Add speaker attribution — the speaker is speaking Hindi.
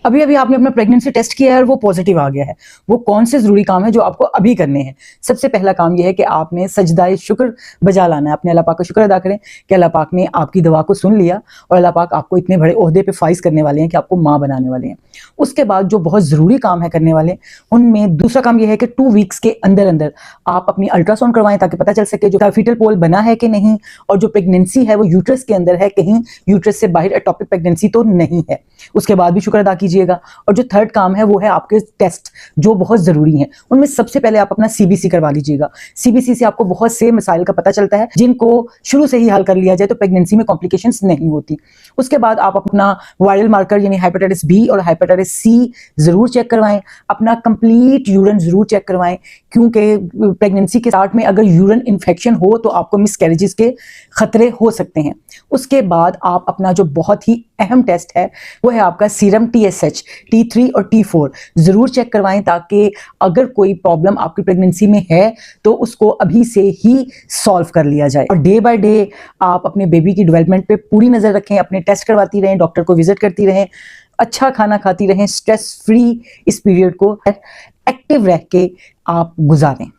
Speaker 1: अभी अभी आपने अपना प्रेगनेंसी टेस्ट किया है और वो पॉजिटिव आ गया है, वो कौन से जरूरी काम है जो आपको अभी करने हैं। सबसे पहला काम यह है कि आपने सजदाए शुक्र बजा लाना है, अपने अल्लाह पाक का शुक्र अदा करें कि अल्लाह पाक ने आपकी दवा को सुन लिया और अल्लाह पाक आपको इतने बड़े ओहदे पे फाइज करने वाले हैं कि आपको माँ बनाने वाले हैं। उसके बाद जो बहुत जरूरी काम है करने वाले, उनमें दूसरा काम यह है कि 2 वीक्स के अंदर अंदर आप अपनी अल्ट्रासाउंड करवाएं ताकि पता चल सके जो फीटल पोल बना है कि नहीं, और जो प्रेगनेंसी है वो यूट्रस के अंदर है, कहीं यूट्रस से बाहर एटॉपिक प्रेगनेंसी तो नहीं है। उसके बाद भी शुक्र अदा कीजिएगा। और जो थर्ड काम है वो है आपके टेस्ट जो बहुत जरूरी हैं। उनमें सबसे पहले आप अपना सीबीसी करवा लीजिएगा। सीबीसी से आपको बहुत से मसाइल का पता चलता है जिनको शुरू से ही हल कर लिया जाए तो प्रेगनेंसी में कॉम्प्लिकेशंस नहीं होती। उसके बाद आप अपना वायरल मार्कर यानी हेपेटाइटिस बी और हेपेटाइटिस सी जरूर चेक करवाएं। अपना कंप्लीट यूरिन जरूर चेक करवाएं, क्योंकि प्रेगनेंसी के स्टार्ट में अगर यूरिन इन्फेक्शन हो तो आपको मिसकैरेजेस के खतरे हो सकते हैं। उसके बाद आप अपना जो बहुत ही अहम टेस्ट है वो है आपका सीरम TSH, T3 और T4 जरूर चेक करवाएं, ताकि अगर कोई प्रॉब्लम आपकी प्रेगनेंसी में है तो उसको अभी से ही सॉल्व कर लिया जाए। और डे बाय डे आप अपने बेबी की डेवलपमेंट पे पूरी नजर रखें, अपने टेस्ट करवाती रहें, डॉक्टर को विजिट करती रहें, अच्छा खाना खाती रहें, स्ट्रेस फ्री इस पीरियड को एक्टिव रह के आप गुजारें।